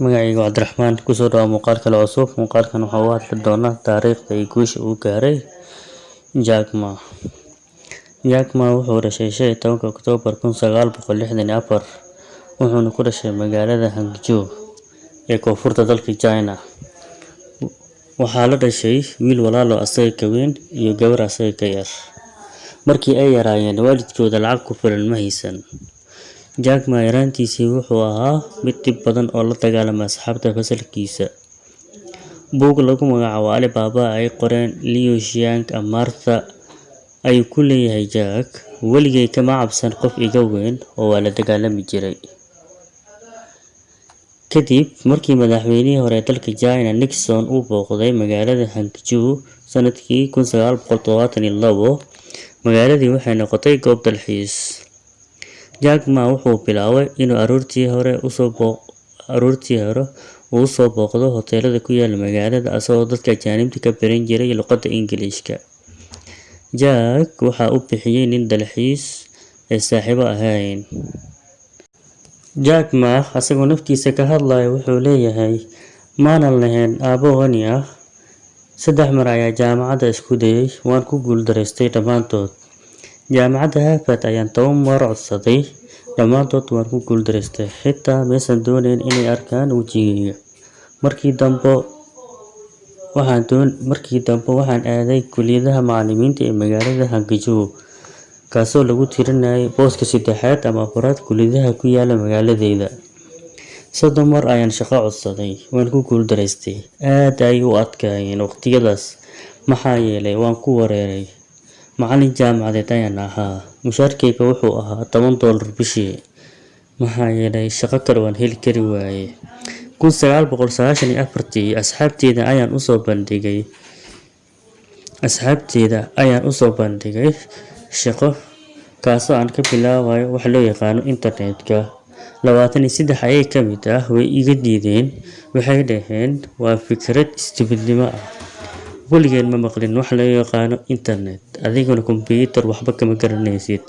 Magacayga waa Cabdiraxmaan kusoo dhawaad muuqaal kale cusub. Muuqaalkan waxa uu hadli doonaa taariikhda iyo guusha uu gaaray Jack Ma. Jack Ma wuxuu dhashay 15 Oktoobar 1964 wuxuuna ku dhashay magaalada Hangzhou ee koonfurta dalka China. Waxaa la dhashay wiil walaal oo asaga ka weyn iyo gabar asaga ka yar. Markii ay yaraayeen, waalidkooda lacag ku filan ma haysan. Jack Ma yaraantiisii wuxuu ahaa mid dhib badan oo la dagaalama asxaabta fasalkiisa. Buug lagu magacaabo Alibaba ay qoreen Liu Xiang iyo Martha ayuu ku leeyahay Jack, weligay kama cabsan qof iga weyn oo waa la dagaalami jiray. Kadib markii madaxweynihii hore ee dalka China Nixon uu booqday magaalada Hangzhou sanadkii 1972, magaaladii waxay noqotay goob dalxiis. Jack Ma wuxuu bilaabay inuu aroortii hore u soo booqdo hoteelada ku yaal magaalada asagoo dadka ajaanibta ka baran jiray luqadda Ingiriiska. Jack waxa uu bixiyay nin dalxiis ay saaxiibo ahaayeen. Jack Ma asagoo naftiisa ka hadlaya wuxuu leeyahay, maanan lahayn aabbo qani ah. 3 mar ayaa jaamacadda isku dayay, waan ku guuldareystay dhammaantood. Jaamacadda Harvard ayaan 10 mar codsaday, dhammaantood waan ku guuldareystay, xitaa maysan doonayn inay arkaan wejigayga. Markii dambe waxaan aaday kulliyadda macallimiinta ee magaalada Hangzhou, kaasoo lagu tirinayay booska 3aad ama 4aad kulliyadaha ku yaala magaaladayda. 30 mar ayaan shaqo codsaday, waan ku guuldareystay. Aad ayay u adkaayeen waqtiyadaas maxaa yeelay waan ku wareeray. Macallin jaamacadeed ayaan ahaa, mushaarkayga wuxuu ahaa $10 bishii, maxaa yeelay shaqo kale waan heli kari waayay. 1994 asxaabteyda ayaan u soo bandhigay shaqo, kaasoo aan ka bilaabayo wax loo yaqaano internetka. 23 ayaga ka mid ah way iga diideen, waxay dhaheen waa fikrad istibidnimo ah, weligeed ma maqlin wax loo yaqaano internet, adiguna kombiyuutar waxba kama garanaysid.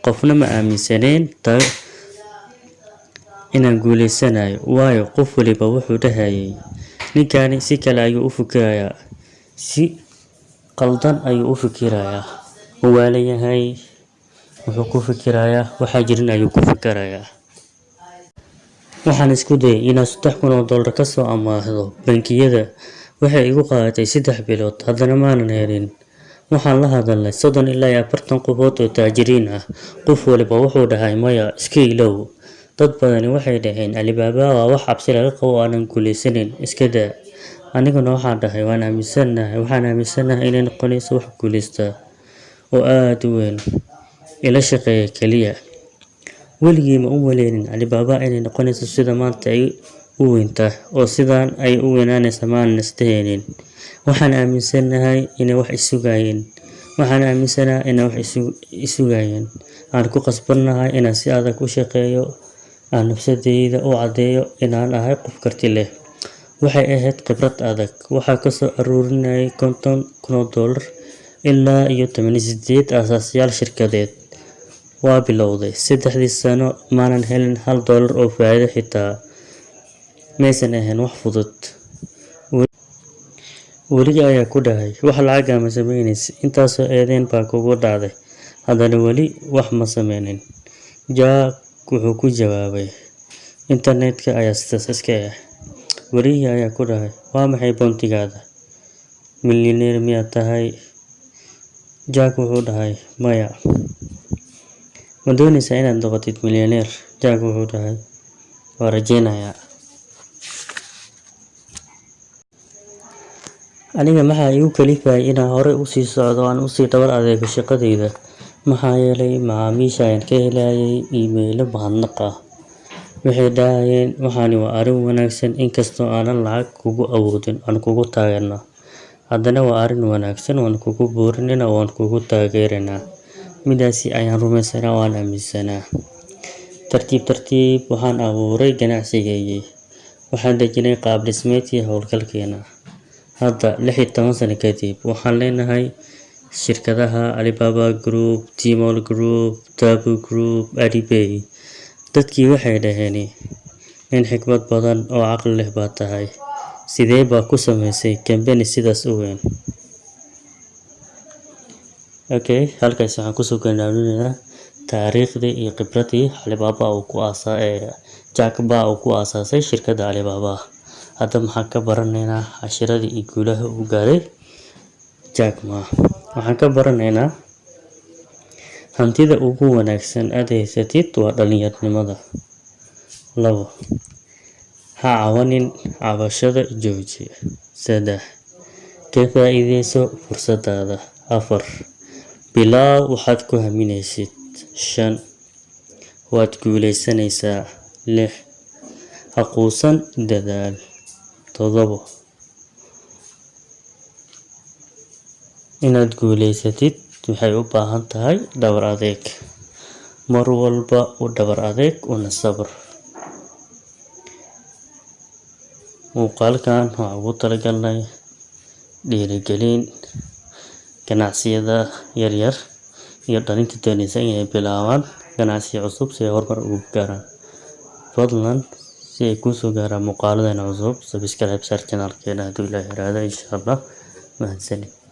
Qofna ma aaminsanayn inaan guuleysanayo, waayo qof waliba wuxuu dhahayay ninkani si kale ayuu u fikirayaa, si qaldan ayuu u fikirayaa, wuu leeyahay wuxuu ku fikirayaa waxa jirin ayuu ku fikirayaa. Waxaan isku dayay inaan $3,000 ka soo amaahdo bangiyada, waxay igu qaadatay 3 bilood, haddana maanan helin. Waxaan la hadalnay 30 ilaa 40 qofood oo taajiriin ah, qof waliba wuxuu dhahay maya, iska ilow. Dad badani waxay dhaheen Alibaba waa wax cabsi laga qabo oo aanan guuleysanayn, iska daa. Aniguna waxaan dhahay waxaan aaminsanahay inay noqonayso wax guuleysta oo aad u weyn. Ila shaqeeya kaliya. Weligay ma u maleynin Alibaba inay noqonayso sida maanta ay u weyntahay, oo sidaan ay u weynaanayso maanan isdahaynin. Waxaan aaminsanahay inay wax isugayaan. Aan ku qasbanahay inaan si adag u shaqeeyo, aan nafsadeyda u caddeeyo inaan ahay qof karti leh. Waxay ahayd khibrad adag. Waxaan ka soo ururinayay $50,000 ilaa iyo 88 aasaasyaal shirkadeed. Waa bilowday 3 sano, maanan helin $1 oo faa'iido xitaa. Maysan ahayn wax fudud. Weligaa ayaa ku dhahay wax lacag ma sameynaysid, intaasoo eedayn baa kugu dhacday, haddana weli wax ma sameynin. Jack wuxuu ku jawaabay, internetka ayaa sidaas iska ah. Wariyihii ayaa ku dhahay, waa maxay bounty-gaada? Milyaneer miyaad tahay? Jack wuxuu dhahay, maya. Ma doonaysaa inaad noqotid milyaneer? Jack wuxuu dhahay, waan rajeynayaa. Aniga maxaa igu kalifayay inaan horey u sii socdo oo aan u sii dhabar adeego shaqadayda? Maxaa yeelay macaamiisha ayaan ka helayay iimaylo mahadnaq ah. Waxay dhahayeen waxani waa arrin wanaagsan, inkastoo aanan lacag kugu awoodin aan kugu taageerno. Haddana waa arrin wanaagsan, waan kugu boorinaynaa oo waan kugu taageeraynaa. Midaasi ayaan rumaysanaa oo aan aaminsanaa. Tartiib tartiib waxaan abuuray ganacsigaygii. Waxaan dejinay qaab dhismeedkii hawlgalkeena. Hadda 16 sano kadib, waxaan leenahay shirkadaha Alibaba Group, Tmall Group, Tabu Group, Alipay. Dadkii waxay dhaheen nin xikmad badan oo caqli leh baa tahay. Sidee baa ku samaysay kambani sidaas u weyn? Okay, halkaas waxaan kusoo gabagabaynaynaa taariikhdii iyo khibradii Alibaba uu ku Jack Ma uu ku aasaasay shirkadda Alibaba. Hadda maxaan ka baranaynaa cashiradii iyo guulaha uu gaaray Jack Ma. Waxaan ka baranaynaa hantida ugu wanaagsan aad haysatid waa dhalinyaronimada. 2. Ha caawinin cabashada jooji. 3. Ka faa'iidayso fursadaada. 4. Bilaaw waxaad ku haminaysid. 5. Waad guuleysanaysaa. 6. Ha quusan dadaal. 7. Inaad guuleysatid waxay u baahan tahay dhabar adeeg. Mar walba u dhabar adeeg una sabr. Muuqaalkan waxaan ugu talagalnay dhiirigelin ganacsiyada yaryar iyo dhalinta doonaysa inay bilaabaan ganacsiyo cusub si ay horumar ugu gaaraan. Fadlan si ay kusoo gaaraan muuqaaladeena cusub subscribe channelkeena haddii Ilaahay yiraahdo insha Allah. Mahadsanid.